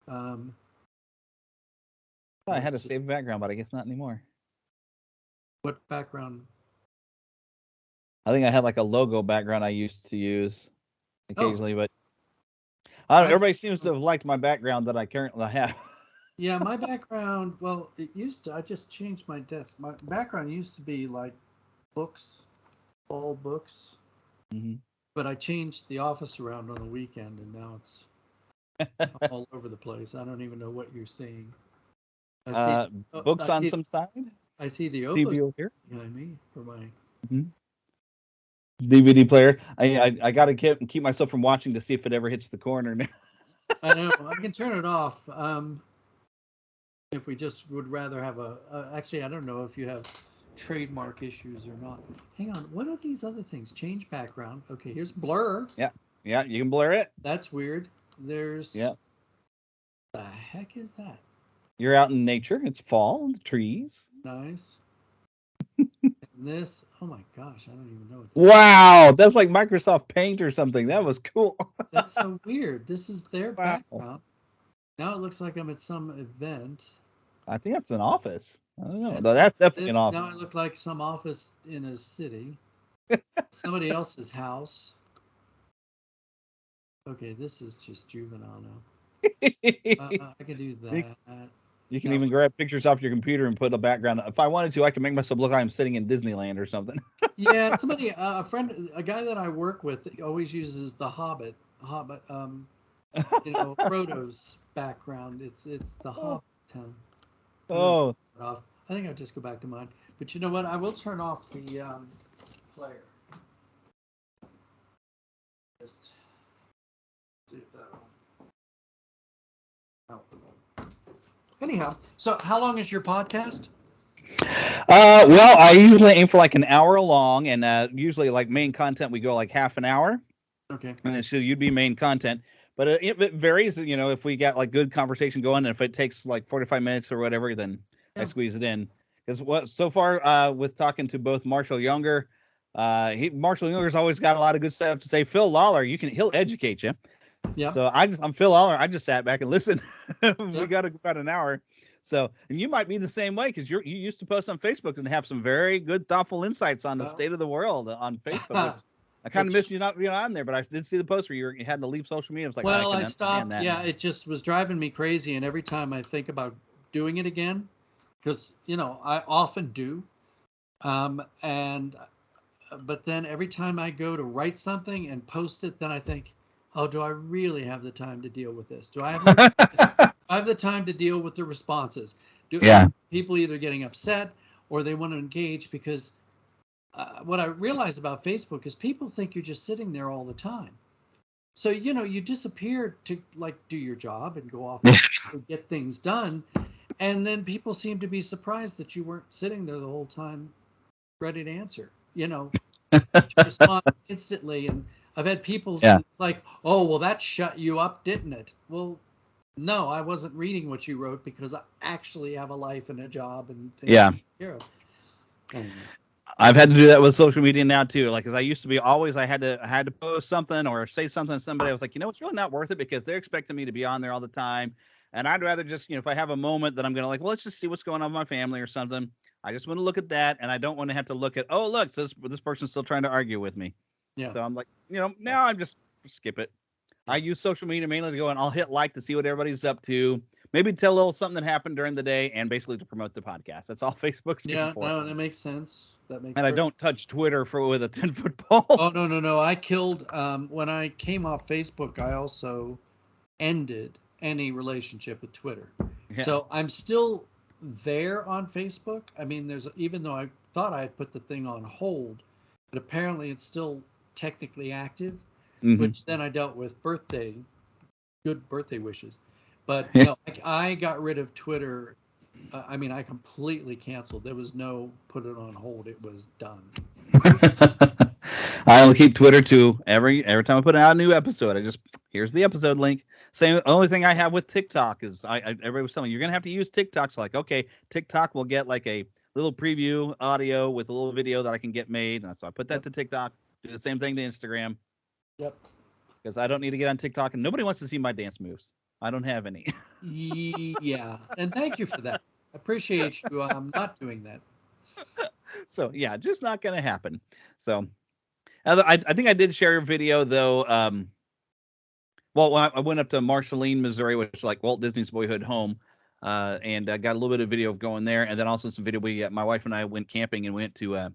I had a saved background, but I guess not anymore. What background? I think I had like a logo background I used to use Oh, occasionally, but I don't, I, everybody seems to have liked my background that I currently have. yeah, my background. Well, it used to. I just changed my desk. My background used to be like books, all books, hmm but I changed the office around on the weekend, and now it's all over the place. I don't even know what you're seeing. I see. Books I on see. some side, I see the Opus TV over here. behind me for my. Mhm. DVD player. I got to keep myself from watching to see if it ever hits the corner now. I know I can turn it off. If we just would rather have actually, I don't know if you have trademark issues or not. Hang on, what are these other things? Change background. Okay, here's blur. Yeah, yeah, you can blur it. That's weird. There's Yeah, the heck is that? you're out in nature. It's fall, the trees. Nice. And this, oh my gosh, I don't even know what that is. Wow, that's like Microsoft Paint or something. That was cool. That's so weird. This is their Wow. background. Now it looks like I'm at some event. I think that's an office. I don't know. And Though that's definitely an now office. I look like some office in a city. Somebody else's house. Okay, this is just juvenile now. I can do you, that. you can No. even grab pictures off your computer and put a background. If I wanted to, I can make myself look like I'm sitting in Disneyland or something. Yeah, somebody, a friend, a guy that I work with always uses the Hobbit, Frodo's background. It's the Oh, Hobbit town. I'm gonna oh, turn it off. I think I'll just go back to mine. But you know what? I will turn off the player. Just see if that will help. Anyhow, so how long is your podcast? well, I usually aim for like an hour long, and usually like main content we go like half an hour, Okay. and then so you'd be main content. But it varies, if we got like good conversation going, and if it takes like 45 minutes or whatever, then I Yeah. squeeze it in. Because what so far with talking to both Marshall Younger, Marshall Younger's always got a lot of good stuff to say. Phil Lawler, he'll educate you. Yeah. So I'm Phil Lawler. I just sat back and listened. We Yeah. got about an hour. So, and you might be the same way because you used to post on Facebook and have some very good, thoughtful insights on the Well, state of the world on Facebook, which I kind of which miss you not being on there, but I did see the post where you had to leave social media. It's like I Well, can I understand stopped. that. Yeah, it just was driving me crazy. And every time I think about doing it again, because, I often do. And, but then every time I go to write something and post it, then I think, oh, do I really have the time to deal with this? Do I have I have the time to deal with the responses? Yeah. People either getting upset or they want to engage? Because what I realize about Facebook is people think you're just sitting there all the time. So, you disappear to like do your job and go off and get things done. And then people seem to be surprised that you weren't sitting there the whole time ready to answer, to respond instantly. And I've had people Yeah. like, oh, well, that shut you up, didn't it? Well, no, I wasn't reading what you wrote because I actually have a life and a job and things Yeah. to take care of. Anyway. I've had to do that with social media now too. Like, cause I used to be always, I had to post something or say something to somebody. I was like, it's really not worth it because they're expecting me to be on there all the time. And I'd rather just, if I have a moment that I'm going to like, well, let's just see what's going on with my family or something. I just want to look at that. And I don't want to have to look at, oh, look, so this person's still trying to argue with me. Yeah. So I'm like, now I'm just skip it. I use social media mainly to go and I'll hit like to see what everybody's up to. Maybe tell a little something that happened during the day and basically to promote the podcast. That's all Facebook's good Yeah, for. no, that makes sense. That makes And I don't touch Twitter with a 10-foot pole. Oh, no. I killed when I came off Facebook, I also ended any relationship with Twitter. Yeah. So I'm still there on Facebook. I mean, even though I thought I had put the thing on hold, but apparently it's still technically active, which then I dealt with good birthday wishes. But no, I got rid of Twitter. I completely canceled. There was no put it on hold. It was done. I'll keep Twitter too. Every time I put out a new episode, here's the episode link. Same. Only thing I have with TikTok is everybody was telling me you're gonna have to use TikTok. So like, okay, TikTok will get like a little preview audio with a little video that I can get made. And so I put that to TikTok. Do the same thing to Instagram. Yep. Because I don't need to get on TikTok and nobody wants to see my dance moves. I don't have any. Yeah, and thank you for that. I appreciate you not doing that. So yeah, just not going to happen. So I think I did share a video though. Well, I went up to Marceline, Missouri, which is like Walt Disney's boyhood home, and got a little bit of video of going there, and then also some video. My wife and I went camping and went to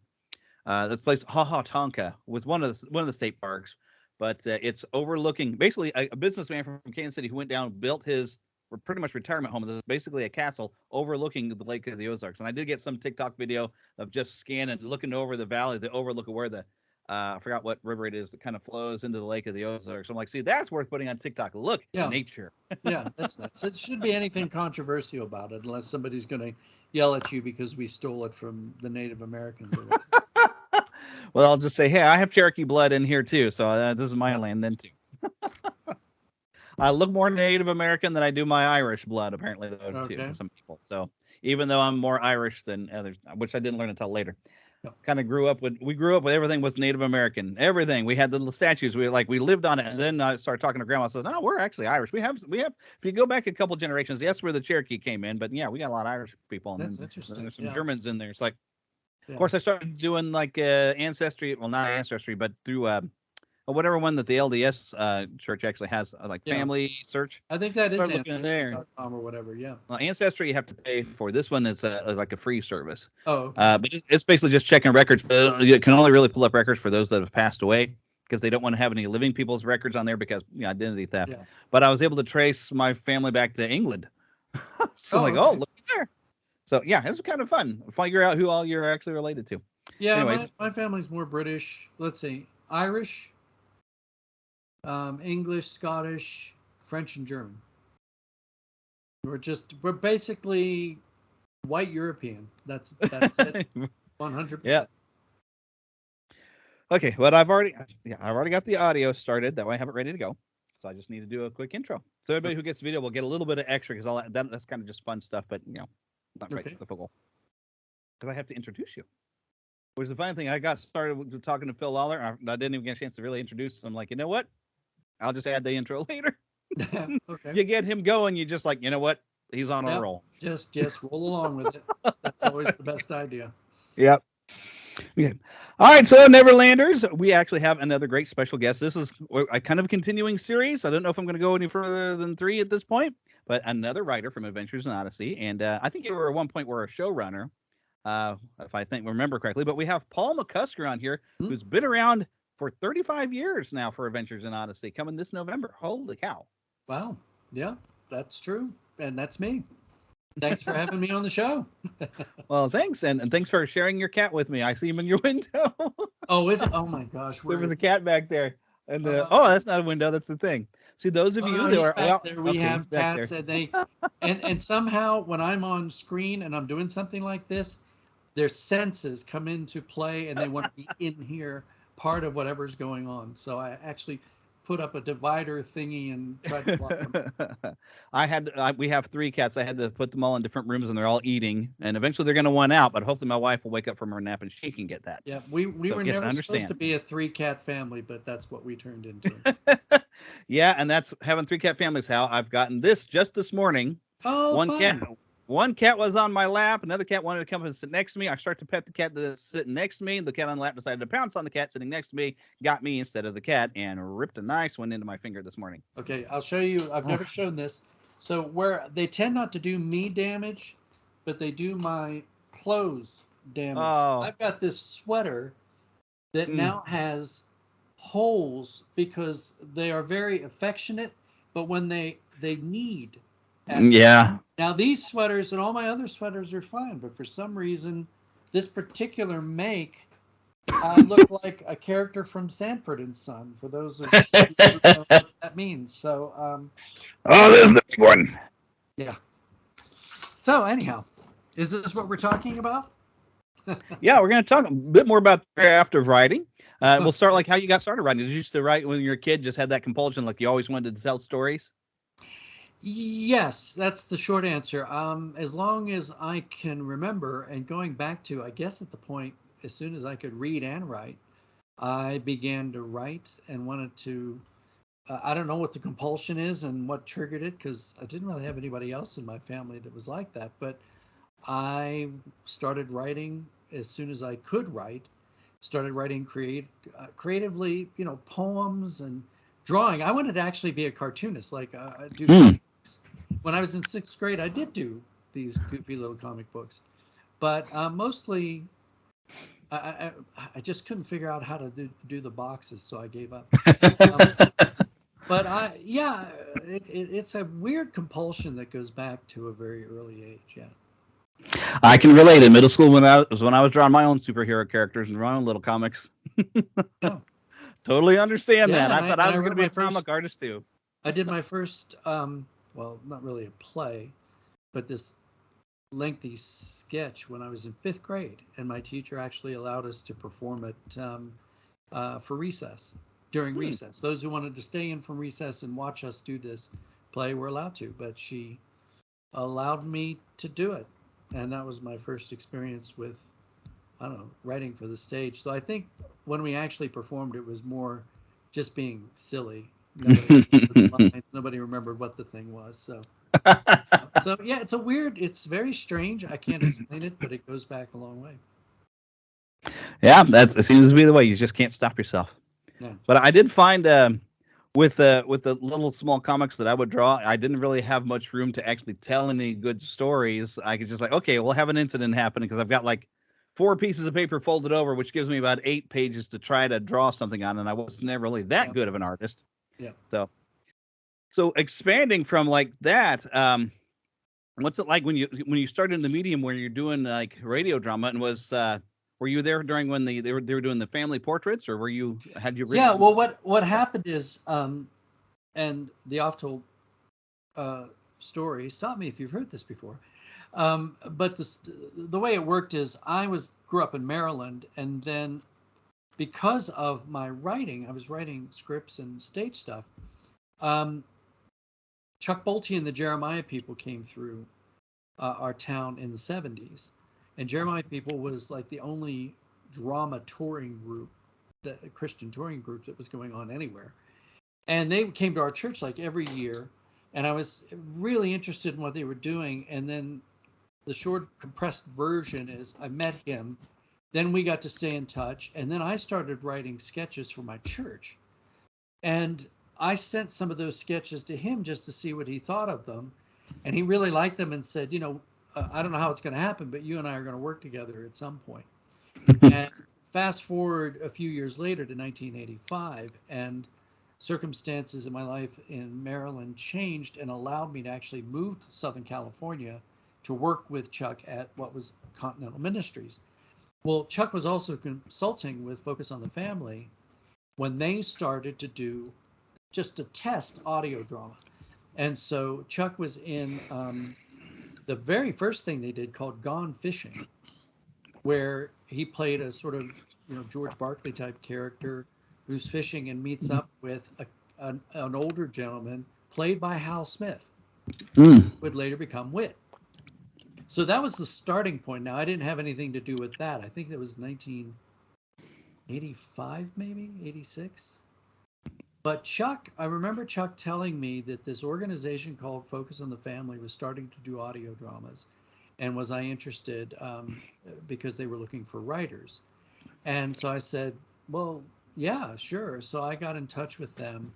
this place, Ha Ha Tonka, was one of the state parks, but it's overlooking basically a businessman from Kansas City who went down, built his pretty much retirement home. It's basically a castle overlooking the Lake of the Ozarks. And I did get some TikTok video of just scanning, looking over the valley, the overlook of where the I forgot what river it is that kind of flows into the Lake of the Ozarks. I'm like, see, that's worth putting on TikTok. Look, Yeah. nature. Yeah, that's nice. It should be anything controversial about it, unless somebody's going to yell at you because we stole it from the Native Americans. Well, I'll just say, hey, I have Cherokee blood in here too, so this is my land then too. I look more Native American than I do my Irish blood, apparently, though, too, for some people. So even though I'm more Irish than others, which I didn't learn until later, kind of grew up with everything was Native American. Everything. We had the little statues. We lived on it. And then I started talking to grandma. I said, no, we're actually Irish. We have, if you go back a couple generations, yes, where the Cherokee came in, but yeah, we got a lot of Irish people. And That's then, interesting. There's some Germans in there. It's like, of course, I started doing like ancestry. Well, not ancestry, but through whatever one that the LDS church actually has, like family search. I think that is ancestry.com or whatever. Yeah. Well, ancestry you have to pay for. This one is like a free service. Oh. Okay. But it's basically just checking records. But you can only really pull up records for those that have passed away because they don't want to have any living people's records on there because identity theft. Yeah. But I was able to trace my family back to England. So look there. So yeah, it's kind of fun. Figure out who all you're actually related to. Yeah, anyways, my family's more British. Let's see, Irish, English, Scottish, French, and German. We're basically white European. That's it. 100%. Yeah. Okay, well I've already got the audio started. That way I have it ready to go. So I just need to do a quick intro. So everybody who gets the video will get a little bit of extra because that's kind of just fun stuff, but not right the focal. Because I have to introduce you. Which is the funny thing. I got started talking to Phil Lawler. I didn't even get a chance to really introduce him. I'm like, you know what? I'll just add the intro later. Okay. You get him going. You just like, you know what? He's on a roll. Just roll along with it. That's always the best idea. Yep. Okay. All right. So Neverlanders, we actually have another great special guest. This is a kind of continuing series. I don't know if I'm going to go any further than 3 at this point, but another writer from Adventures in Odyssey. And I think you were at one point were a showrunner, if I remember correctly. But we have Paul McCusker on here, who's been around for 35 years now for Adventures in Odyssey, coming this November. Holy cow. Wow. Yeah, that's true. And that's me. Thanks for having me on the show. Well, thanks. And thanks for sharing your cat with me. I see him in your window. Oh, is it? Oh, my gosh. There was a cat back there. And that's not a window. That's the thing. See, those of you that are back there, we have cats, and and somehow when I'm on screen and I'm doing something like this, their senses come into play and they want to be in here, part of whatever's going on. So I actually put up a divider thingy and tried to block them. We have 3 cats. I had to put them all in different rooms and they're all eating. And eventually they're going to want out, but hopefully my wife will wake up from her nap and she can get that. Yeah, we were never supposed to be a 3-cat family, but that's what we turned into. Yeah, and that's having 3 cat families. How I've gotten this just this morning. Oh, One cat was on my lap. Another cat wanted to come and sit next to me. I start to pet the cat that's sitting next to me. The cat on the lap decided to pounce on the cat sitting next to me, got me instead of the cat, and ripped a nice one into my finger this morning. Okay, I'll show you. I've never shown this. So where they tend not to do me damage, but they do my clothes damage. Oh. I've got this sweater that now has holes because they are very affectionate, but when they need. Yeah. Now these sweaters and all my other sweaters are fine, but for some reason, this particular make, I look like a character from Sanford and Son. For those of you who don't know what that means, so. There's the big one. Yeah. So anyhow, is this what we're talking about? Yeah, we're going to talk a bit more about after writing. We'll start like how you got started writing. Did you used to write when you were a kid? Just had that compulsion, like you always wanted to tell stories? Yes, that's the short answer. As long as I can remember, and going back to, I guess at the point, as soon as I could read and write, I began to write and wanted to I don't know what the compulsion is and what triggered it, because I didn't really have anybody else in my family that was like that. But I started writing as soon as I could write. Started writing creatively, poems and drawing. I wanted to actually be a cartoonist, like do Hmm. comic books. When I was in sixth grade, I did do these goofy little comic books, but mostly I just couldn't figure out how to do the boxes, so I gave up. Um, but yeah, it's a weird compulsion that goes back to a very early age. Yeah. I can relate. In middle school, when I was drawing my own superhero characters and my own little comics, Yeah. totally understand Yeah, that. and I I thought and I I was going to wrote be my a comic first. artist too. I did my first. Well, not really a play, but this lengthy sketch when I was in fifth grade, and my teacher actually allowed us to perform it for recess, during Hmm. recess. Those who wanted to stay in from recess and watch us do this play were allowed to, but she allowed me to do it. And that was my first experience with, I don't know, writing for the stage. So I think when we actually performed, it was more just being silly. Nobody remembered the lines, nobody remembered what the thing was. So yeah, it's very strange. I can't explain it, but it goes back a long way. Yeah, it seems to be the way. You just can't stop yourself. Yeah. But I did find with the little small comics that I would draw, I didn't really have much room to actually tell any good stories. I could just like, okay, we'll have an incident happen because I've got like 4 pieces of paper folded over, which gives me about 8 pages to try to draw something on, and I was never really that Yeah. good of an artist. Yeah. So expanding from like that, what's it like when you started in the medium where you're doing like radio drama, and was were you there during when they were doing the family portraits, or had you written Yeah. some Well, stuff? what happened is, and the oft-told uh, story. Stop me if you've heard this before. But the way it worked is grew up in Maryland, and then because of my writing, I was writing scripts and stage stuff. Um, Chuck Bolte and the Jeremiah People came through our town in the 70s, and Jeremiah People was like the only drama touring group, the Christian touring group that was going on anywhere. And they came to our church like every year, and I was really interested in what they were doing. And then the short compressed version is I met him, then we got to stay in touch, and then I started writing sketches for my church. And I sent some of those sketches to him just to see what he thought of them, and he really liked them and said, I don't know how it's going to happen, but you and I are going to work together at some point. And fast forward a few years later to 1985, and circumstances in my life in Maryland changed and allowed me to actually move to Southern California to work with Chuck at what was Continental Ministries. Well, Chuck was also consulting with Focus on the Family when they started to do just a test audio drama. And so Chuck was in the very first thing they did called Gone Fishing, where he played a sort of George Barkley type character who's fishing and meets up with an older gentleman played by Hal Smith, who Mm. would later become Whit. So that was the starting point. Now I didn't have anything to do with that. I think that was 1985, maybe 86. But I remember Chuck telling me that this organization called Focus on the Family was starting to do audio dramas, and was I interested, because they were looking for writers. And so I said, well, yeah, sure. So I got in touch with them,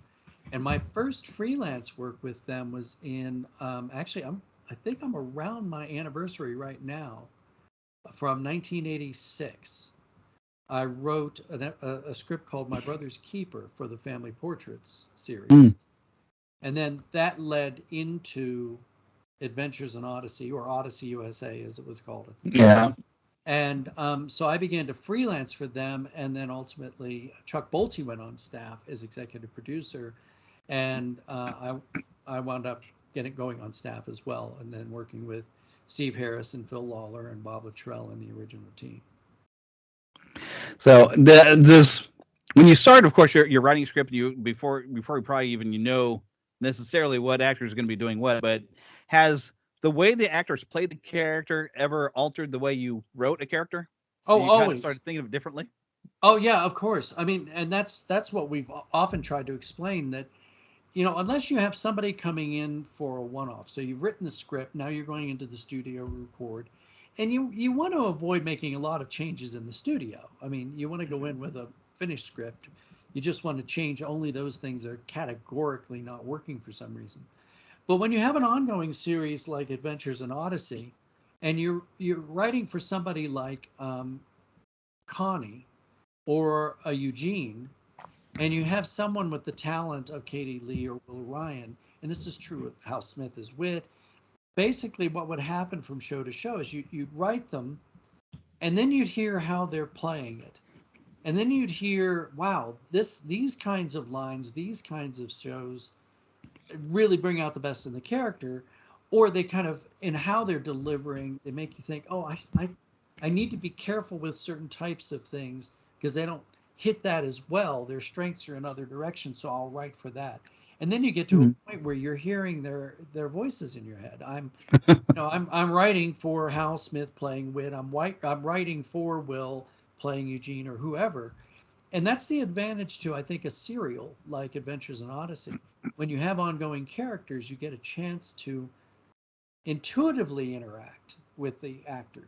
and my first freelance work with them was in, actually, I think I'm around my anniversary right now, from 1986. I wrote a script called My Brother's Keeper for the Family Portraits Mm. series. And then that led into Adventures in Odyssey, or Odyssey USA as it was called at the time. Yeah. And so I began to freelance for them, and then ultimately Chuck Bolte went on staff as executive producer, and I wound up going on staff as well, and then working with Steve Harris and Phil Lawler and Bob Luttrell in the original team. So this when you start, of course, you're writing a script. You before you probably even necessarily what actor is going to be doing what. But has the way the actors played the character ever altered the way you wrote a character? Oh, You kind of always. started thinking of it differently. Oh yeah, of course. I mean, and that's what we've often tried to explain, that unless you have somebody coming in for a one-off. So you've written the script, now you're going into the studio to record, and you want to avoid making a lot of changes in the studio. I mean, you want to go in with a finished script. You just want to change only those things that are categorically not working for some reason. But when you have an ongoing series like Adventures in Odyssey, and you're writing for somebody like Connie or a Eugene, and you have someone with the talent of Katie Lee or Will Ryan, and this is true of Hal Smith as Wit, basically what would happen from show to show is you'd write them, and then you'd hear how they're playing it. And then you'd hear, wow, these kinds of lines, these kinds of shows really bring out the best in the character, or they kind of, in how they're delivering, they make you think, oh, I need to be careful with certain types of things because they don't hit that as well. Their strengths are in other directions, so I'll write for that. And then you get to a point where you're hearing their voices in your head. I'm writing for Hal Smith playing Wit. I'm writing for Will playing Eugene or whoever. And that's the advantage to, I think, a serial like Adventures in Odyssey. When you have ongoing characters, you get a chance to intuitively interact with the actor.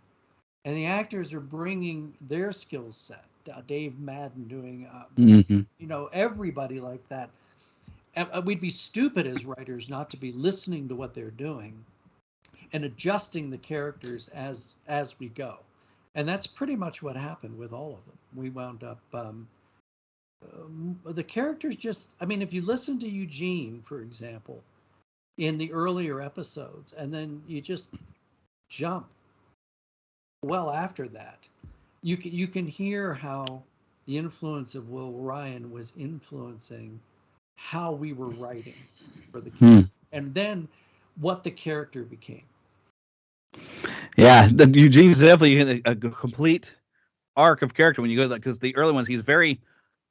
And the actors are bringing their skill set. Dave Madden doing, everybody like that. We'd be stupid as writers not to be listening to what they're doing and adjusting the characters as we go. And that's pretty much what happened with all of them. We wound up, the characters just, I mean, if you listen to Eugene, for example, in the earlier episodes, and then you just jump well after that, you can hear how the influence of Will Ryan was influencing how we were writing for the character, and then what the character became. Yeah, Eugene's definitely a complete arc of character when you go, because the early ones he's very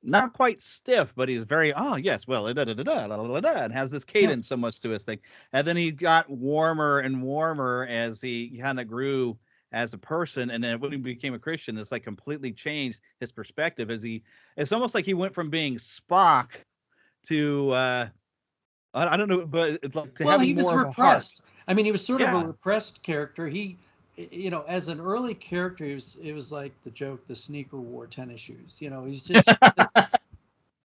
not quite stiff, but he's very and has this cadence so much to his thing. And then he got warmer and warmer as he kind of grew as a person, and then when he became a Christian, it's like completely changed his perspective. It's almost like he went from being Spock to I don't know, but it's like to having more of a heart. I mean, he was sort of a repressed character. He, as an early character, it was like the joke, the sneaker wore tennis shoes. He's just.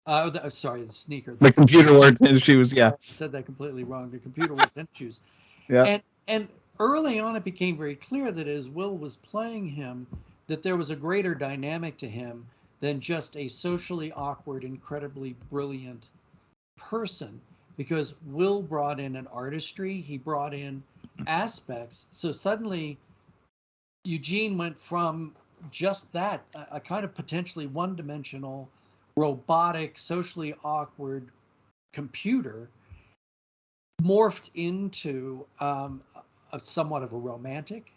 Sorry, the sneaker. The computer wore tennis shoes. Yeah, I said that completely wrong. The computer wore tennis shoes. Yeah. And early on, it became very clear that as Will was playing him, that there was a greater dynamic to him than just a socially awkward, incredibly brilliant person. Because Will brought in an artistry, he brought in aspects. So suddenly, Eugene went from just that, a kind of potentially one-dimensional, robotic, socially awkward computer, morphed into somewhat of a romantic,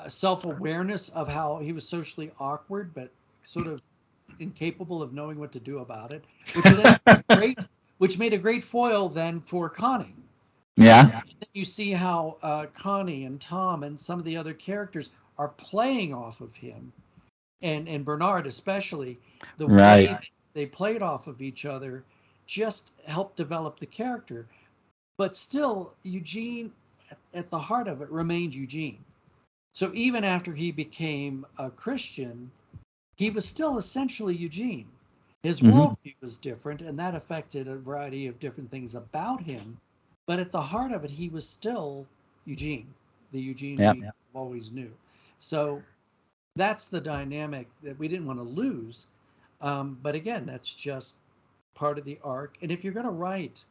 self-awareness of how he was socially awkward, but sort of incapable of knowing what to do about it, which made a great foil then for Connie. Yeah. You see how Connie and Tom and some of the other characters are playing off of him, and Bernard especially. The way they played off of each other just helped develop the character. But still, Eugene, at the heart of it, remained Eugene. So even after he became a Christian, he was still essentially Eugene. His worldview was different, and that affected a variety of different things about him. But at the heart of it, he was still Eugene, the Eugene we always knew. So that's the dynamic that we didn't want to lose. But again, that's just part of the arc. And if you're going to write,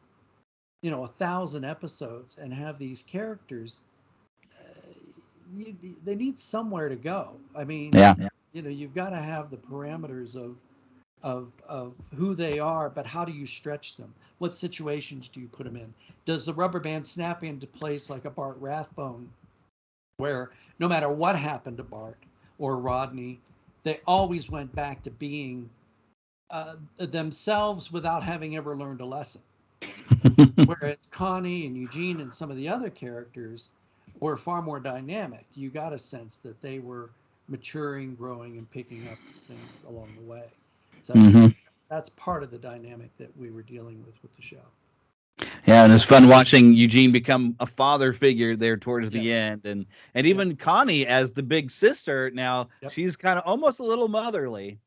1,000 episodes and have these characters, they need somewhere to go. I mean, you've got to have the parameters of who they are, but how do you stretch them? What situations do you put them in? Does the rubber band snap into place like a Bart Rathbone, where no matter what happened to Bart or Rodney, they always went back to being themselves without having ever learned a lesson? Whereas Connie and Eugene and some of the other characters were far more dynamic. You got a sense that they were maturing, growing, and picking up things along the way. So that's part of the dynamic that we were dealing with the show. Yeah, and it's fun watching Eugene become a father figure there towards the Yes. end, and even Connie as the big sister. Now Yep. she's kind of almost a little motherly,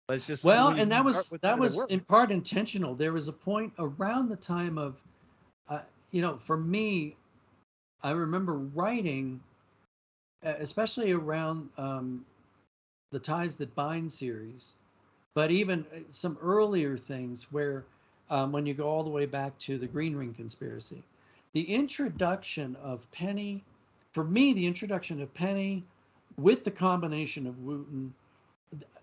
but it's just Well, when and you start with that her to was work. in part intentional. There was a point around the time of, for me, I remember writing, especially around the Ties That Bind series, but even some earlier things where, when you go all the way back to the Green Ring Conspiracy, the introduction of Penny, for me, the introduction of Penny with the combination of Wooten,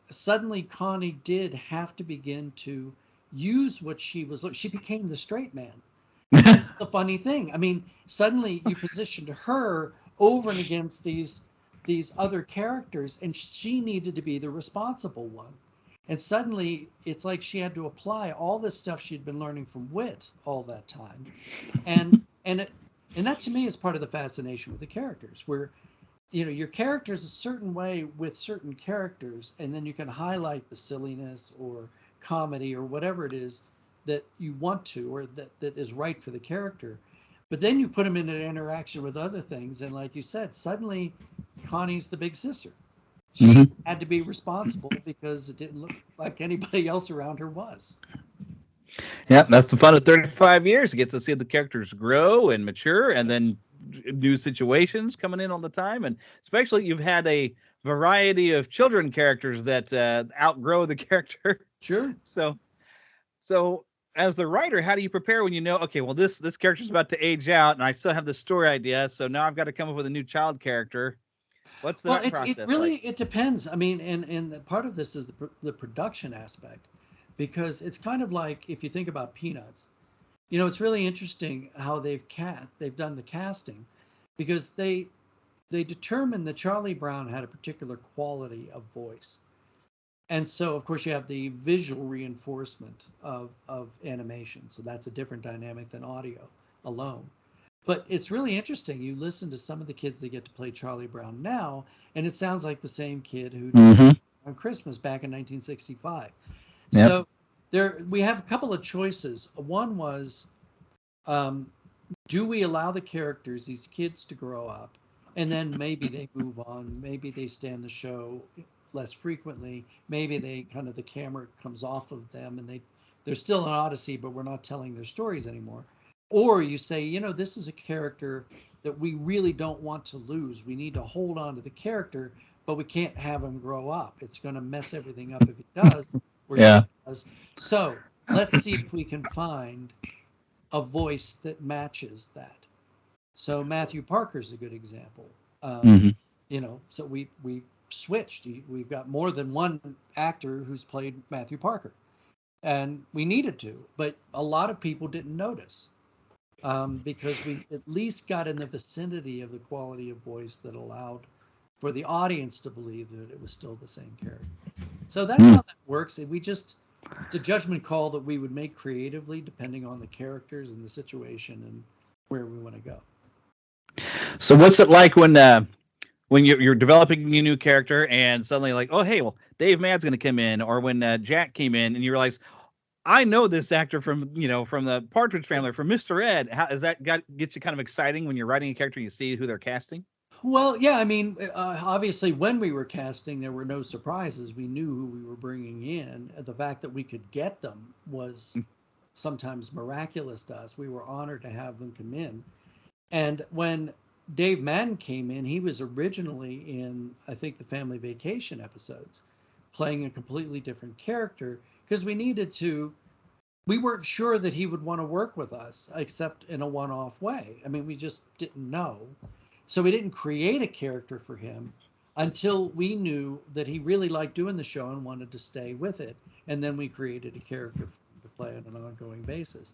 suddenly Connie did have to begin to use what she became the straight man. The funny thing, I mean, suddenly you positioned her over and against these other characters, and she needed to be the responsible one. And suddenly it's like she had to apply all this stuff she'd been learning from Wit all that time. And that to me is part of the fascination with the characters, where your character's a certain way with certain characters, and then you can highlight the silliness or comedy or whatever it is that you want to, or that is right for the character. But then you put them in an interaction with other things, and like you said, suddenly Connie's the big sister. She had to be responsible because it didn't look like anybody else around her was. Yeah, that's the fun of 35 years. You get to see the characters grow and mature, and then new situations coming in all the time. And especially you've had a variety of children characters that outgrow the character. Sure. So as the writer, how do you prepare when you know, okay, well this character's about to age out, and I still have the story idea, so now I've got to come up with a new child character. What's Well, the it process really like? it depends. I mean, and part of this is the production aspect, because it's kind of like if you think about Peanuts. It's really interesting how they've done the casting, because they determined that Charlie Brown had a particular quality of voice. And so, of course, you have the visual reinforcement of animation. So that's a different dynamic than audio alone. But it's really interesting. You listen to some of the kids that get to play Charlie Brown now, and it sounds like the same kid who did on Christmas back in 1965. Yep. So we have a couple of choices. One was, do we allow the characters, these kids, to grow up, and then maybe they move on, maybe they stay on the show less frequently, maybe the camera comes off of them and they're still an odyssey, but we're not telling their stories anymore. Or you say, this is a character that we really don't want to lose. We need to hold on to the character, but we can't have him grow up. It's going to mess everything up if he does, or Yeah. she does. So let's see if we can find a voice that matches that. So Matthew Parker's a good example. So we switched. We've got more than one actor who's played Matthew Parker, and we needed to, but a lot of people didn't notice, because we at least got in the vicinity of the quality of voice that allowed for the audience to believe that it was still the same character. So that's how that works. And it's a judgment call that we would make creatively depending on the characters and the situation and where we want to go. So what's it like when you're developing a new character and suddenly like, oh hey, well Dave Mad's going to come in, or when Jack came in and you realize, I know this actor from from the Partridge Family, from Mr. Ed. How is that get you kind of exciting when you're writing a character and you see who they're casting? Well, yeah, I mean, obviously, when we were casting, there were no surprises. We knew who we were bringing in. The fact that we could get them was sometimes miraculous to us. We were honored to have them come in. And when Dave Madden came in, he was originally in, I think, the Family Vacation episodes, playing a completely different character, because we weren't sure that he would want to work with us, except in a one-off way. I mean, we just didn't know. So we didn't create a character for him until we knew that he really liked doing the show and wanted to stay with it. And then we created a character for him to play on an ongoing basis.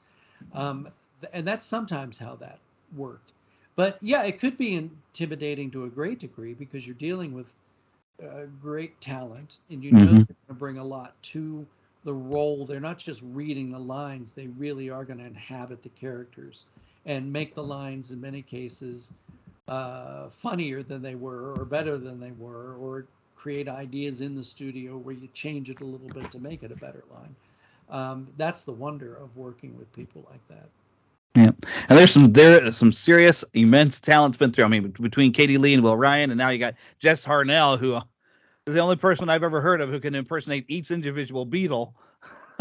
And that's sometimes how that worked. But yeah, it could be intimidating to a great degree, because you're dealing with great talent, and you know they're going to bring a lot to the role. They're not just reading the lines. They really are going to inhabit the characters and make the lines, in many cases, funnier than they were, or better than they were, or create ideas in the studio where you change it a little bit to make it a better line. That's the wonder of working with people like that. Yeah, and there's some serious, immense talent's been through. I mean, between Katie Lee and Will Ryan, and now you got Jess Harnell, who is the only person I've ever heard of who can impersonate each individual Beatle.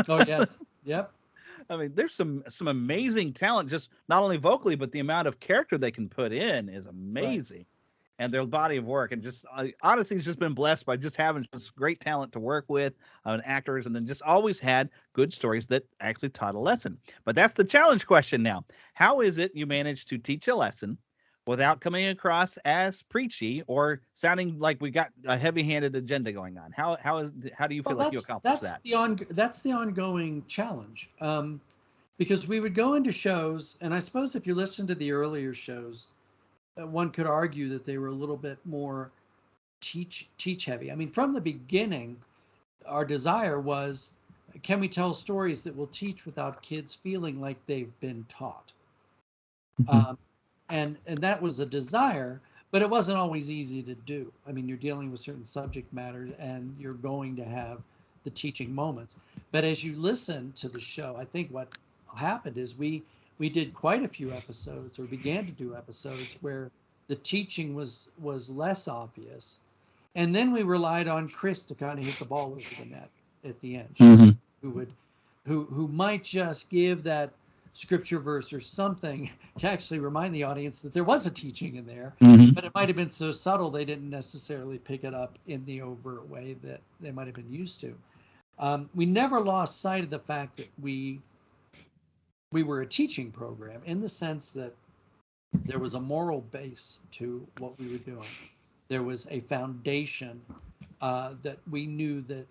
Oh yes, yep. I mean, there's some amazing talent, just not only vocally, but the amount of character they can put in is Right. amazing. And their body of work, and just honestly, it's just been blessed by just having just great talent to work with, actors, and then just always had good stories that actually taught a lesson. But that's the challenge question now. How is it you manage to teach a lesson without coming across as preachy or sounding like we got a heavy-handed agenda going on? How do you Well, feel like you accomplish that? that's the ongoing challenge. Because we would go into shows, and I suppose if you listen to the earlier shows, one could argue that they were a little bit more teach heavy. I mean, from the beginning, our desire was, can we tell stories that will teach without kids feeling like they've been taught? Mhm. Um, and that was a desire, but it wasn't always easy to do. I mean, you're dealing with certain subject matters, and you're going to have the teaching moments. But as you listen to the show, I think what happened is we did quite a few episodes, or began to do episodes, where the teaching was less obvious, and then we relied on Chris to kind of hit the ball over the net at the end. Mhm. Who would who might just give that scripture verse or something to actually remind the audience that there was a teaching in there, Mhm. but it might have been so subtle they didn't necessarily pick it up in the overt way that they might have been used to. We never lost sight of the fact that we were a teaching program, in the sense that there was a moral base to what we were doing. There was a foundation that we knew that,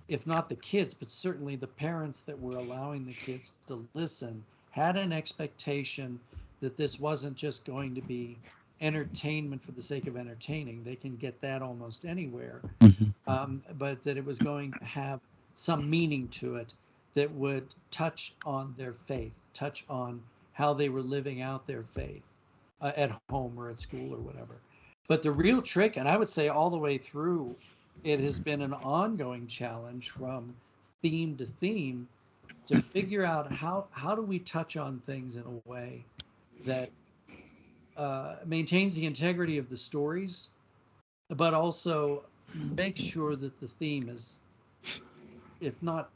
if not the kids, but certainly the parents that were allowing the kids to listen, had an expectation that this wasn't just going to be entertainment for the sake of entertaining. They can get that almost anywhere. Mhm. But that it was going to have some meaning to it that would touch on their faith, touch on how they were living out their faith at home or at school or whatever. But the real trick, and I would say all the way through, it has been an ongoing challenge from theme to theme to figure out how do we touch on things in a way that maintains the integrity of the stories, but also makes sure that the theme is, if not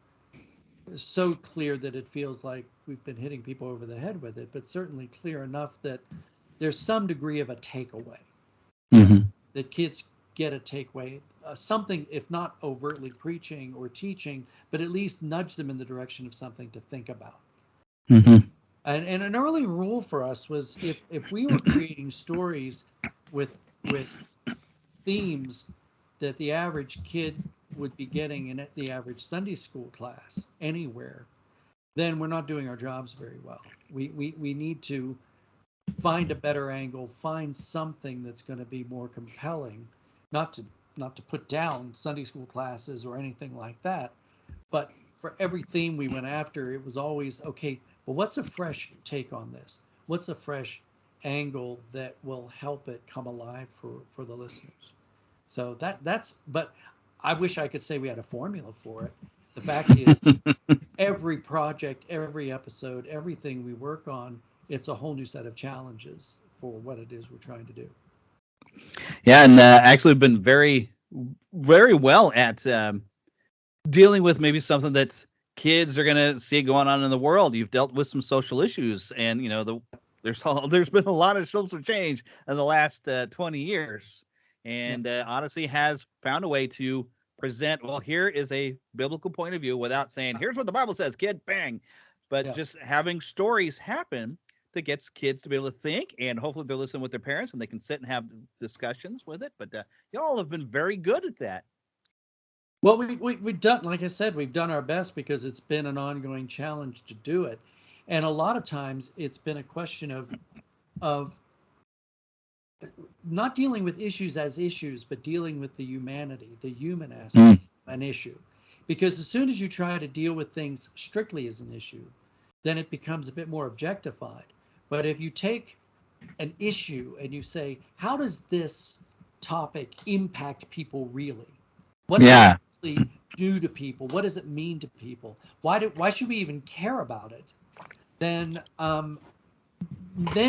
so clear that it feels like we've been hitting people over the head with it, but certainly clear enough that there's some degree of a takeaway, Mhm. that kids get a takeaway, something, if not overtly preaching or teaching, but at least nudge them in the direction of something to think about. Mhm. And an early rule for us was, if we were creating stories with themes that the average kid would be getting in the average Sunday school class anywhere, then we're not doing our jobs very well. We need to find a better angle, find something that's going to be more compelling, not to not to put down Sunday school classes or anything like that, but for every theme we went after, it was always, okay, well, what's a fresh take on this? What's a fresh angle that will help it come alive for the listeners? So but I wish I could say we had a formula for it. The fact is, every project, every episode, everything we work on, it's a whole new set of challenges for what it is we're trying to do. Yeah, and actually been very, very well at dealing with maybe something that kids are gonna see going on in the world. You've dealt with some social issues, and there's been a lot of social change in the last 20 years, Yeah, and honestly has found a way to present. Well, here is a biblical point of view without saying, "Here's what the Bible says, kid." Bang, but yeah. just having stories happen that gets kids to be able to think, and hopefully they're listening with their parents and they can sit and have discussions with it. But y'all have been very good at that. Well, we've done, like I said, we've done our best because it's been an ongoing challenge to do it. And a lot of times it's been a question of not dealing with issues as issues, but dealing with the humanity, the human Mm. aspect of an issue. Because as soon as you try to deal with things strictly as an issue, then it becomes a bit more objectified. But if you take an issue and you say, how does this topic impact people really? What does it Yeah. actually do to people? What does it mean to people? Why should we even care about it? Then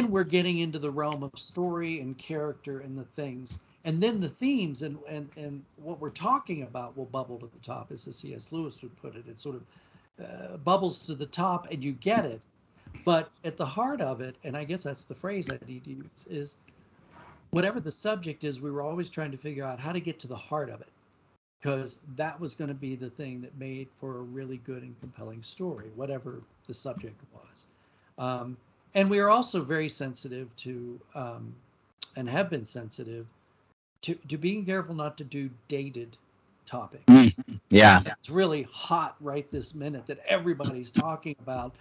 we're getting into the realm of story and character and the things. And then the themes and what we're talking about will bubble to the top, as the C.S. Lewis would put it. It sort of bubbles to the top and you get it. But at the heart of it, and I guess that's the phrase I need to use, is whatever the subject is, we were always trying to figure out how to get to the heart of it, because that was going to be the thing that made for a really good and compelling story, whatever the subject was. And we are also very sensitive to, and have been sensitive to being careful not to do dated topics. Yeah. It's really hot right this minute that everybody's talking about.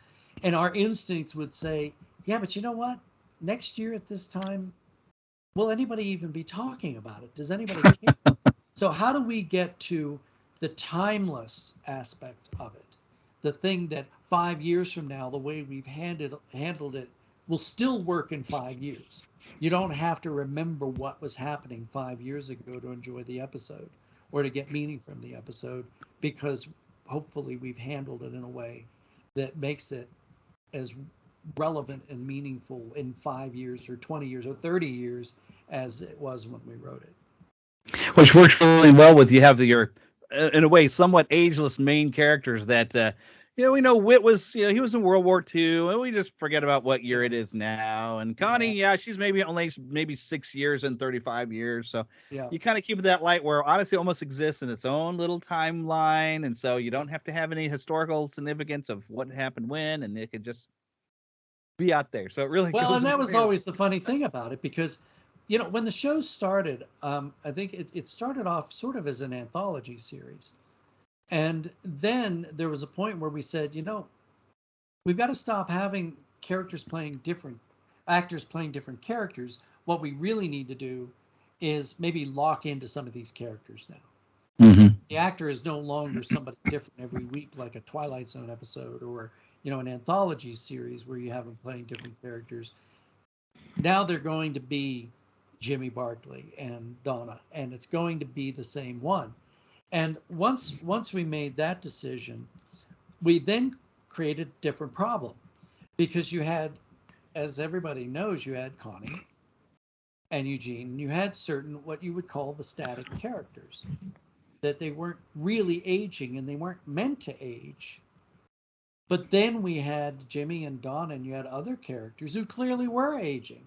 And our instincts would say, yeah, but you know what? Next year at this time, will anybody even be talking about it? Does anybody care? So how do we get to the timeless aspect of it? The thing that 5 years from now, the way we've handled it will still work in 5 years. You don't have to remember what was happening 5 years ago to enjoy the episode or to get meaning from the episode, because hopefully we've handled it in a way that makes it as relevant and meaningful in 5 years or 20 years or 30 years as it was when we wrote it. Which works really well with, you have your, in a way, somewhat ageless main characters that, we know Whit was, he was in World War II, and we just forget about what year it is now. And Connie, she's maybe 6 years and 35 years. So you kind of keep it that light, where Odyssey almost exists in its own little timeline. And so you don't have to have any historical significance of what happened when, and it could just be out there. So it really well, goes and that was always the funny thing about it, because when the show started, I think it started off sort of as an anthology series. And then there was a point where we said, we've got to stop having actors playing different characters. What we really need to do is maybe lock into some of these characters now. Mm-hmm. The actor is no longer somebody different every week, like a Twilight Zone episode or, an anthology series where you have them playing different characters. Now they're going to be Jimmy Barkley and Donna, and it's going to be the same one. And once we made that decision, we then created a different problem, because you had, as everybody knows, you had Connie and Eugene, and you had certain what you would call the static characters, that they weren't really aging and they weren't meant to age. But then we had Jimmy and Donna, and you had other characters who clearly were aging.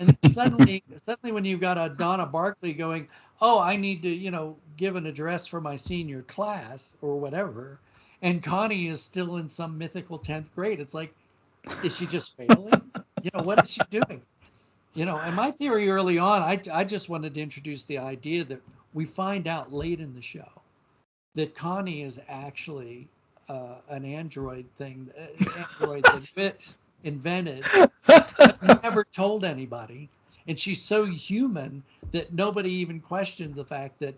And suddenly when you've got a Donna Barkley going, oh, I need to, give an address for my senior class or whatever, and Connie is still in some mythical 10th grade, it's like, is she just failing? What is she doing? And my theory early on, I just wanted to introduce the idea that we find out late in the show that Connie is actually an android that Whit invented, but never told anybody. And she's so human that nobody even questions the fact that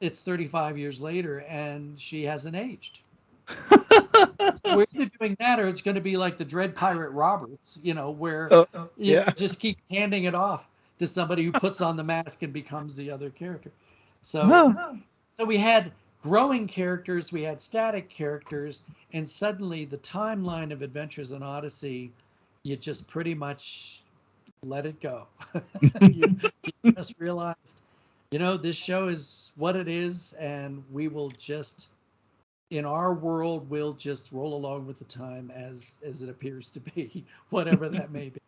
it's 35 years later and she hasn't aged. So we're either doing that, or it's going to be like the Dread Pirate Roberts, where you just keep handing it off to somebody who puts on the mask and becomes the other character. So we had growing characters, we had static characters, and suddenly the timeline of Adventures in Odyssey, you just pretty much let it go. you just realized, this show is what it is, and we will just, in our world, we'll just roll along with the time as it appears to be, whatever that may be.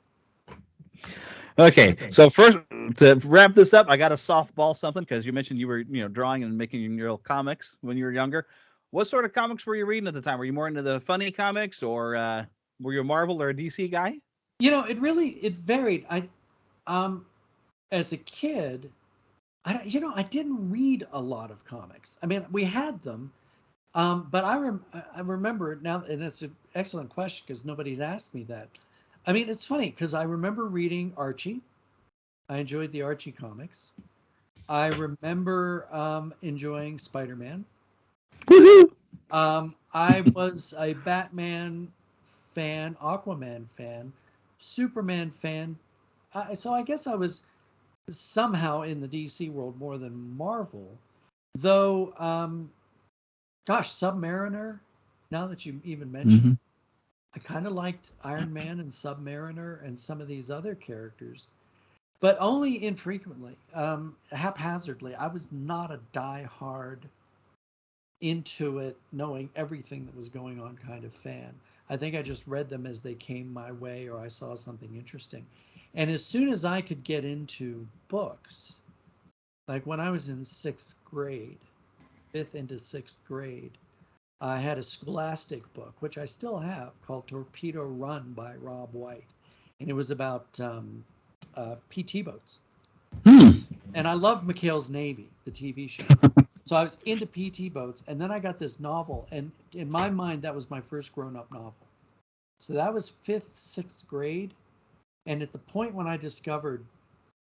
Okay, so first, to wrap this up, I got a softball something, because you mentioned you were, drawing and making your little comics when you were younger. What sort of comics were you reading at the time? Were you more into the funny comics, or were you a Marvel or a DC guy? It varied. As a kid, I didn't read a lot of comics. I mean, we had them, but I remember now, and it's an excellent question because nobody's asked me that. I mean, it's funny because I remember reading Archie. I enjoyed the Archie comics. I remember enjoying Spider-Man. Woohoo! I was a Batman fan, Aquaman fan, Superman fan. So I guess I was somehow in the DC world more than Marvel. Though gosh, Submariner. Now that you even mentioned, Mm-hmm. I kind of liked Iron Man and Submariner and some of these other characters, but only infrequently, haphazardly. I was not a die-hard into it, knowing everything that was going on kind of fan. I think I just read them as they came my way, or I saw something interesting. And as soon as I could get into books, like when I was in sixth grade, fifth into sixth grade, I had a Scholastic book, which I still have, called Torpedo Run by Rob White. And it was about PT boats. Hmm. And I loved McHale's Navy, the TV show. So I was into PT boats. And then I got this novel. And in my mind, that was my first grown-up novel. So that was fifth, sixth grade. And at the point when I discovered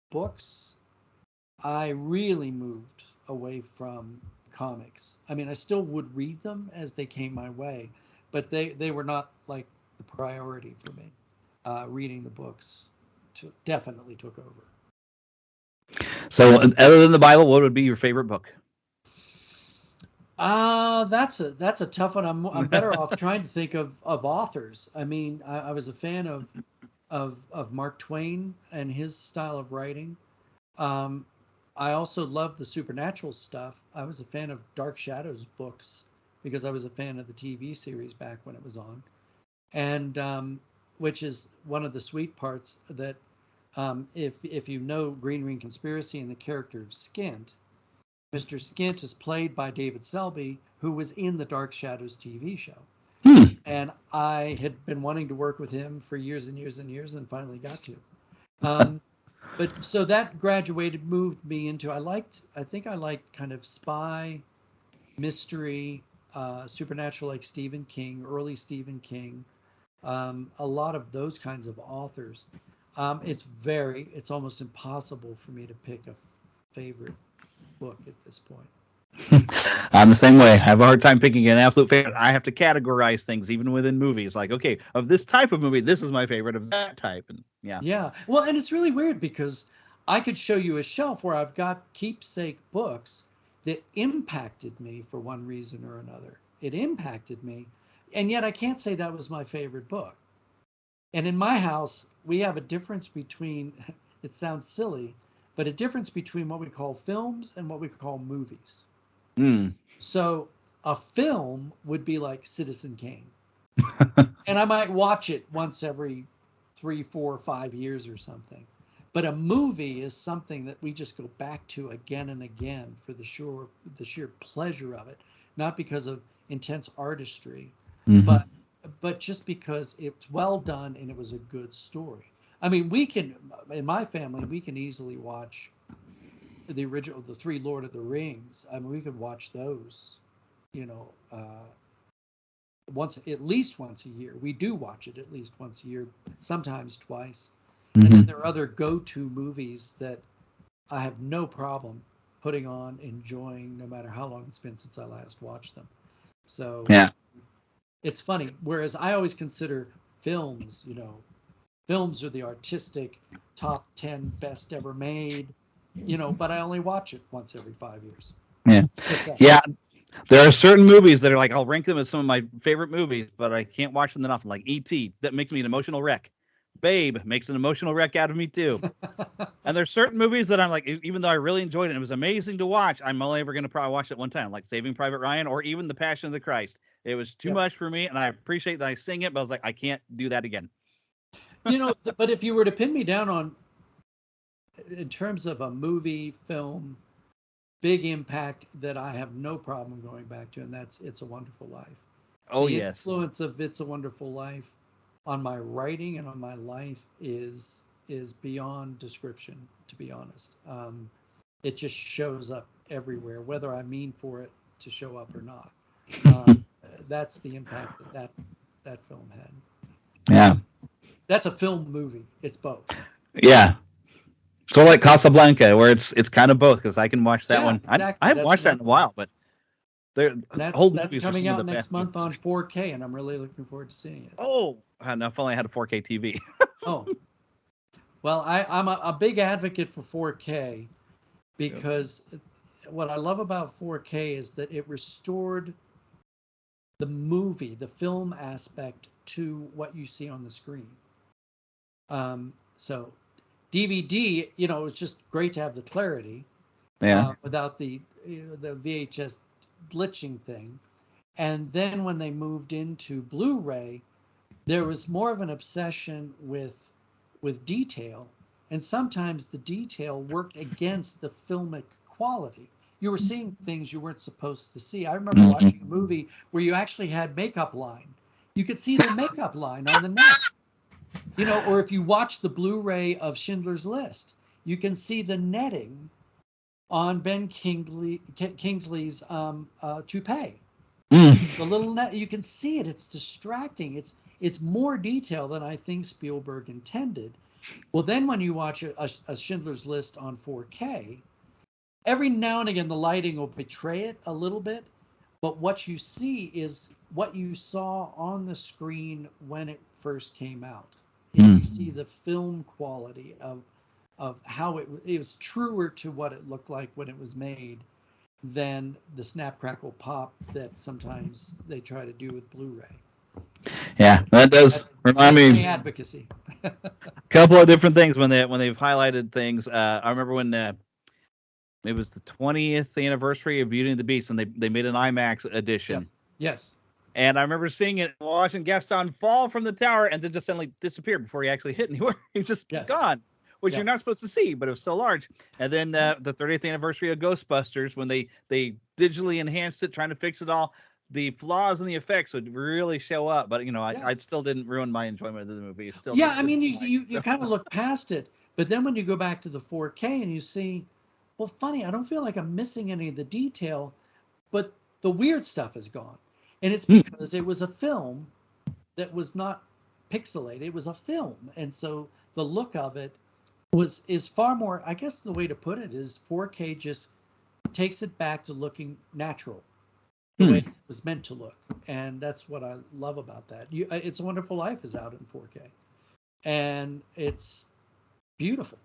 books, I really moved away from comics. I mean, I still would read them as they came my way, but they were not like the priority for me. Reading the books definitely took over. So, other than the Bible, what would be your favorite book? That's a tough one. I'm better off trying to think of authors. I mean, I was a fan of Mark Twain and his style of writing. I also loved the supernatural stuff. I was a fan of Dark Shadows books because I was a fan of the TV series back when it was on, and which is one of the sweet parts that if you know Green Ring Conspiracy and the character of Skint, Mr. Skint is played by David Selby, who was in the Dark Shadows TV show. Hmm. And I had been wanting to work with him for years and years and years, and finally got to. But so that moved me into, I think I liked kind of spy, mystery, supernatural, like Stephen King, early Stephen King, a lot of those kinds of authors. It's almost impossible for me to pick a favorite book at this point. I'm the same way. I have a hard time picking an absolute favorite. I have to categorize things even within movies. Like, okay, of this type of movie, this is my favorite of that type. And yeah. Yeah. Well, and it's really weird because I could show you a shelf where I've got keepsake books that impacted me for one reason or another. It impacted me, and yet I can't say that was my favorite book. And in my house, we have a difference between, it sounds silly, but a difference between what we call films and what we call movies. Mm. So a film would be like Citizen Kane. And I might watch it once every 3, 4, 5 years or something. But a movie is something that we just go back to again and again for the sheer pleasure of it, not because of intense artistry, Mm-hmm. but just because it's well done and it was a good story. I mean, in my family, we can easily watch the original, the 3 Lord of the Rings. I mean, we could watch those, at least once a year. We do watch it at least once a year, sometimes twice. Mm-hmm. And then there are other go-to movies that I have no problem putting on, enjoying, no matter how long it's been since I last watched them. So yeah, it's funny. Whereas I always consider films, films are the artistic top 10 best ever made, but I only watch it once every 5 years. Yeah. Yeah. There are certain movies that are like, I'll rank them as some of my favorite movies, but I can't watch them enough. Like E.T., that makes me an emotional wreck. Babe makes an emotional wreck out of me too. And there's certain movies that I'm like, even though I really enjoyed it and it was amazing to watch, I'm only ever going to probably watch it one time, like Saving Private Ryan or even The Passion of the Christ. It was too much for me, and I appreciate that I sing it, but I was like, I can't do that again. But if you were to pin me down on, in terms of a movie, film, big impact that I have no problem going back to, and that's It's a Wonderful Life. Oh, the influence of It's a Wonderful Life on my writing and on my life is beyond description, to be honest. It just shows up everywhere, whether I mean for it to show up or not. That's the impact that film had. Yeah. That's a film movie. It's both. Yeah. So like Casablanca, where it's kind of both, because I can watch that one. Exactly. I haven't watched that in a while, but that's coming out next month on 4K, and I'm really looking forward to seeing it. Oh, no, if only I had a 4K TV. Oh, well, I'm a big advocate for 4K because what I love about 4K is that it restored movie, the film aspect to what you see on the screen. So DVD, it's just great to have the clarity, without the the VHS glitching thing. And then when they moved into Blu-ray, there was more of an obsession with detail, and sometimes the detail worked against the filmic quality. You were seeing things you weren't supposed to see. I remember watching a movie where you actually had makeup line. You could see the makeup line on the neck. Or if you watch the Blu-ray of Schindler's List, you can see the netting on Ben Kingsley's toupee. The little net, you can see it. It's distracting. It's more detail than I think Spielberg intended. Well, then when you watch a Schindler's List on 4K, every now and again the lighting will betray it a little bit, but what you see is what you saw on the screen when it first came out. You see the film quality of how it was truer to what it looked like when it was made than the snap crackle pop that sometimes they try to do with Blu-ray. Yeah, that's remind me advocacy. A couple of different things when they've highlighted things. I remember when it was the 20th anniversary of Beauty and the Beast, and they made an IMAX edition. Yep. Yes. And I remember seeing it, watching Gaston fall from the tower, and then just suddenly disappeared before he actually hit anywhere. He's just gone, which you're not supposed to see, but it was so large. And then the 30th anniversary of Ghostbusters, when they digitally enhanced it, trying to fix it all, the flaws and the effects would really show up. But I still didn't ruin my enjoyment of the movie. It's still I mean, you kind of look past it, but then when you go back to the 4K and you see, well, funny, I don't feel like I'm missing any of the detail, but the weird stuff is gone. And it's because it was a film that was not pixelated. It was a film. And so the look of it is far more, I guess the way to put it is 4K just takes it back to looking natural, the way it was meant to look. And that's what I love about that. It's a Wonderful Life is out in 4K. And it's beautiful.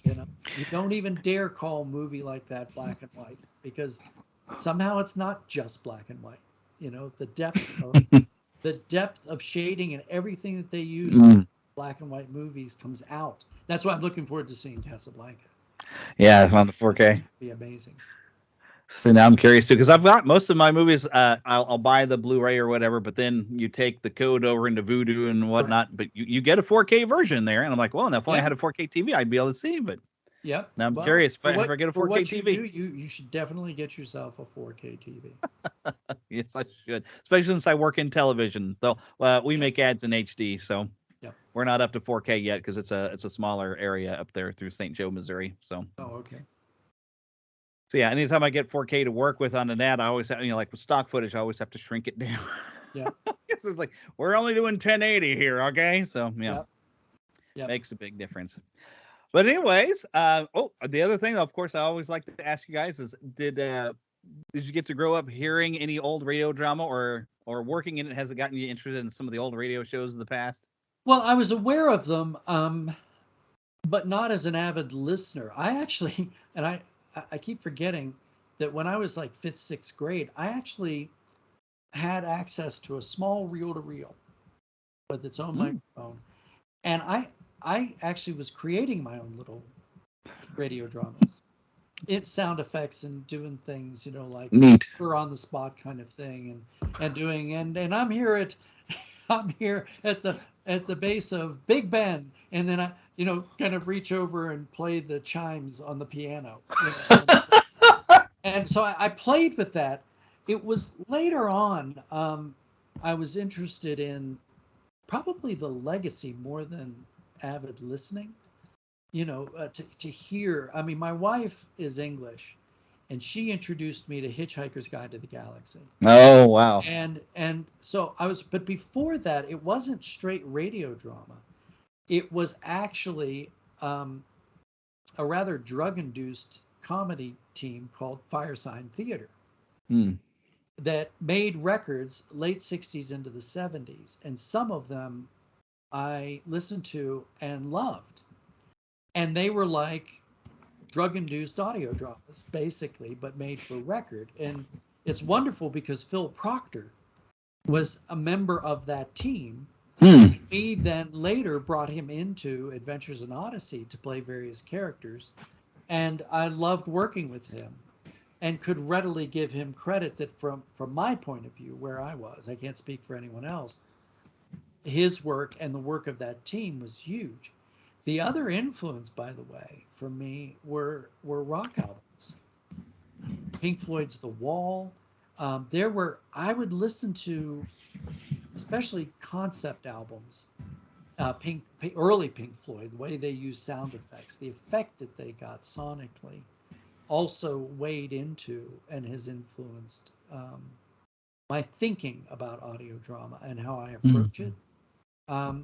You don't even dare call a movie like that black and white, because somehow it's not just black and white. The depth of shading and everything that they use in black and white movies comes out. That's why I'm looking forward to seeing Casablanca. Yeah, it's on the 4K. It'll be amazing. So now I'm curious too, because I've got most of my movies. I'll buy the Blu-ray or whatever, but then you take the code over into Vudu and whatnot. Right. But you get a 4K version there, and I'm like, well, now if I had a 4K TV, I'd be able to see. But now I'm curious if I ever get a 4K TV. You should definitely get yourself a 4K TV. Yes, I should, especially since I work in television. Though we make ads in HD, so we're not up to 4K yet because it's a smaller area up there through St. Joe, Missouri. So. Oh, okay. So yeah, anytime I get 4K to work with on an ad, I always have, like with stock footage, I always have to shrink it down. Yeah. It's like, we're only doing 1080 here, okay? So yeah, makes a big difference. But anyways, the other thing, of course, I always like to ask you guys is, did you get to grow up hearing any old radio drama or working in it? Has it gotten you interested in some of the old radio shows of the past? Well, I was aware of them, but not as an avid listener. I actually, and I keep forgetting that when I was like 5th, 6th grade, I actually had access to a small reel-to-reel with its own microphone. And I actually was creating my own little radio dramas. It's sound effects and doing things, like neat, we're on the spot kind of thing, and doing and I'm here at the base of Big Ben, and then I kind of reach over and play the chimes on the piano. And so I played with that. It was later on, I was interested in probably the legacy more than avid listening, to hear. I mean, my wife is English, and she introduced me to Hitchhiker's Guide to the Galaxy. Oh, wow. And so but before that, it wasn't straight radio drama. It was actually a rather drug-induced comedy team called Firesign Theater that made records late 60s into the 70s. And some of them I listened to and loved. And they were like drug-induced audio dramas, basically, but made for record. And it's wonderful because Phil Proctor was a member of that team. Hmm. We then later brought him into Adventures in Odyssey to play various characters, and I loved working with him and could readily give him credit that from my point of view, where I was, I can't speak for anyone else, his work and the work of that team was huge. The other influence, by the way, for me were rock albums. Pink Floyd's The Wall. I would listen to, especially concept albums, early Pink Floyd, the way they use sound effects, the effect that they got sonically, also weighed into and has influenced my thinking about audio drama and how I approach it,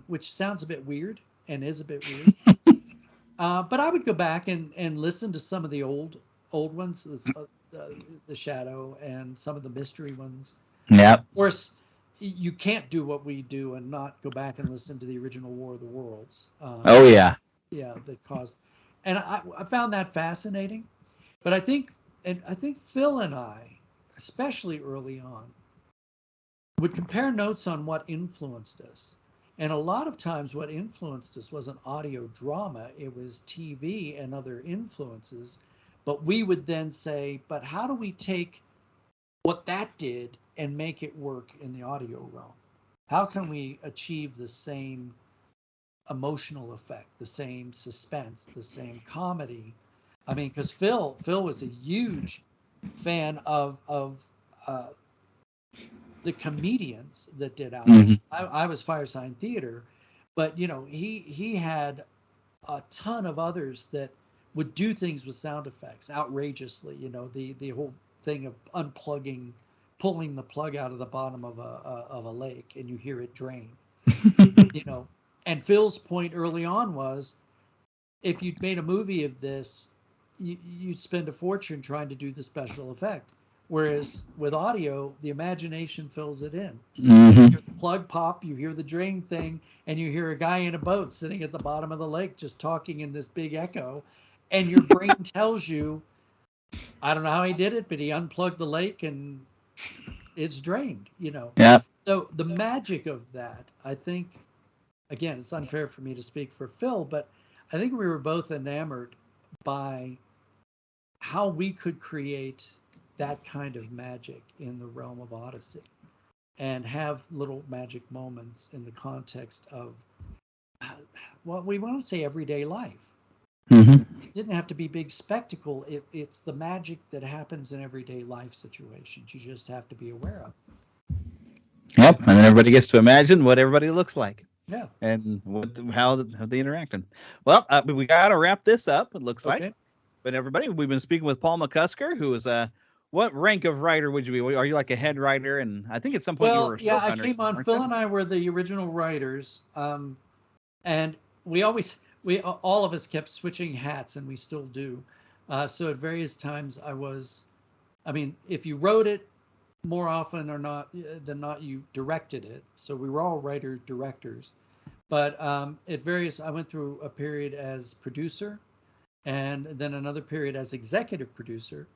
which sounds a bit weird and is a bit weird. But I would go back and listen to some of the old ones, the Shadow and some of the mystery ones. Yeah. Of course, you can't do what we do and not go back and listen to the original War of the Worlds. Oh yeah. Yeah, that caused, and I found that fascinating. But I think Phil and I, especially early on, would compare notes on what influenced us. And a lot of times what influenced us wasn't audio drama, it was TV and other influences. But we would then say, but how do we take what that did and make it work in the audio realm? How can we achieve the same emotional effect, the same suspense, the same comedy? I mean, because Phil was a huge fan of the comedians that did out. I was Firesign Theater, but he had a ton of others that would do things with sound effects outrageously. The whole thing of unplugging, pulling the plug out of the bottom of a lake and you hear it drain. And Phil's point early on was, if you'd made a movie of this, you'd spend a fortune trying to do the special effect. Whereas with audio, the imagination fills it in. You hear the plug pop, you hear the drain thing, and you hear a guy in a boat sitting at the bottom of the lake just talking in this big echo. And your brain tells you, I don't know how he did it, but he unplugged the lake and it's drained, Yeah. So the magic of that, I think, again, it's unfair for me to speak for Phil, but I think we were both enamored by how we could create that kind of magic in the realm of Odyssey and have little magic moments in the context of, well, we want to say everyday life. It didn't have to be big spectacle. It's the magic that happens in everyday life situations. You just have to be aware of. Yep, and then everybody gets to imagine what everybody looks like. Yeah. And how they interacting. Well, we got to wrap this up, it looks like. But everybody, we've been speaking with Paul McCusker, who is what rank of writer would you be? Are you like a head writer? And I think at some point you were a I came on. Phil and I were the original writers, and all of us kept switching hats, and we still do. So at various times if you wrote it, more often or not than not, you directed it. So we were all writer-directors. But at various, I went through a period as producer, and then another period as executive producer.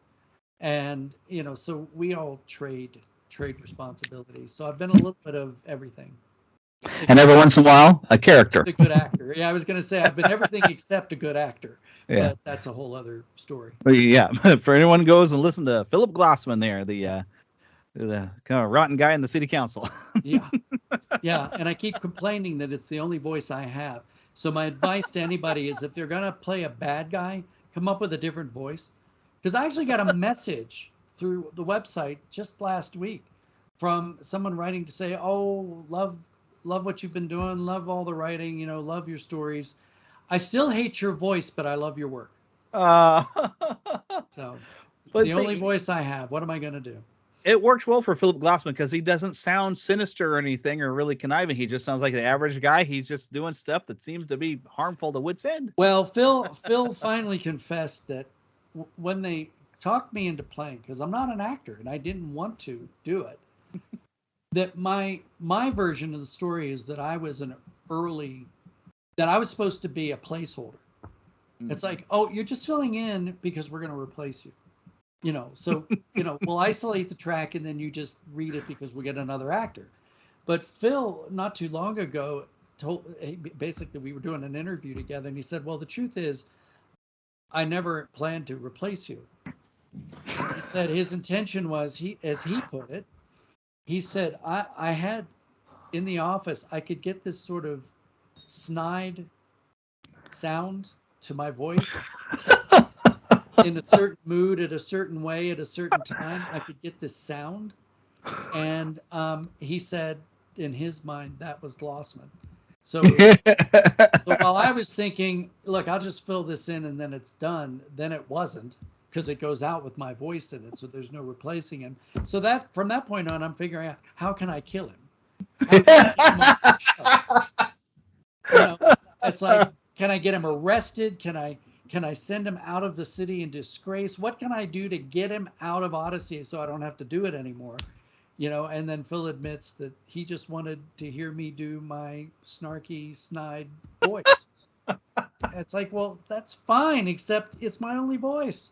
And, so we all trade responsibilities. So I've been a little bit of everything. And every once in a while, a character. A good actor. Yeah, I was going to say I've been everything except a good actor. Yeah. But that's a whole other story. Yeah. For anyone who goes and listen to Philip Glossman there, the kind of rotten guy in the city council. Yeah. Yeah. And I keep complaining that it's the only voice I have. So my advice to anybody is, if they're going to play a bad guy, come up with a different voice. Because I actually got a message through the website just last week from someone writing to say, oh, love what you've been doing, love all the writing, love your stories. I still hate your voice, but I love your work. So it's the only voice I have. What am I going to do? It works well for Philip Glossman because he doesn't sound sinister or anything or really conniving. He just sounds like the average guy. He's just doing stuff that seems to be harmful to wit's end. Well, Phil finally confessed that when they talked me into playing, because I'm not an actor and I didn't want to do it, that my version of the story is that I was that I was supposed to be a placeholder. It's like, oh, you're just filling in because we're going to replace you. So we'll isolate the track and then you just read it because we get another actor. But Phil, not too long ago, basically we were doing an interview together, and he said, well, the truth is, I never planned to replace you. He said his intention was, as he put it, he said, I had in the office, I could get this sort of snide sound to my voice in a certain mood, at a certain way, at a certain time. I could get this sound. And he said, in his mind, that was Glossman. So while I was thinking, look, I'll just fill this in and then it's done, then it wasn't, because it goes out with my voice in it, so there's no replacing him. So that from that point on, I'm figuring out, how can I kill him? How can I get him it's like, can I get him arrested? Can I send him out of the city in disgrace? What can I do to get him out of Odyssey so I don't have to do it anymore? And then Phil admits that he just wanted to hear me do my snarky, snide voice. It's like, well, that's fine, except it's my only voice.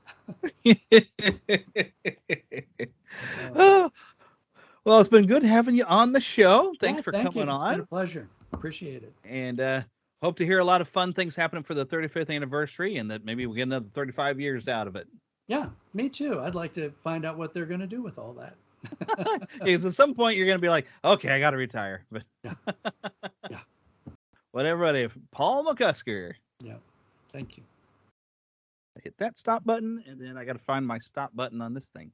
Well, it's been good having you on the show. Thanks for coming on. It's been a pleasure. Appreciate it. And hope to hear a lot of fun things happening for the 35th anniversary, and that maybe we'll get another 35 years out of it. Yeah, me too. I'd like to find out what they're going to do with all that. Because at some point you're going to be like, okay, I got to retire. But yeah. Whatever it is, Paul McCusker. Yeah. Thank you. Hit that stop button, and then I got to find my stop button on this thing.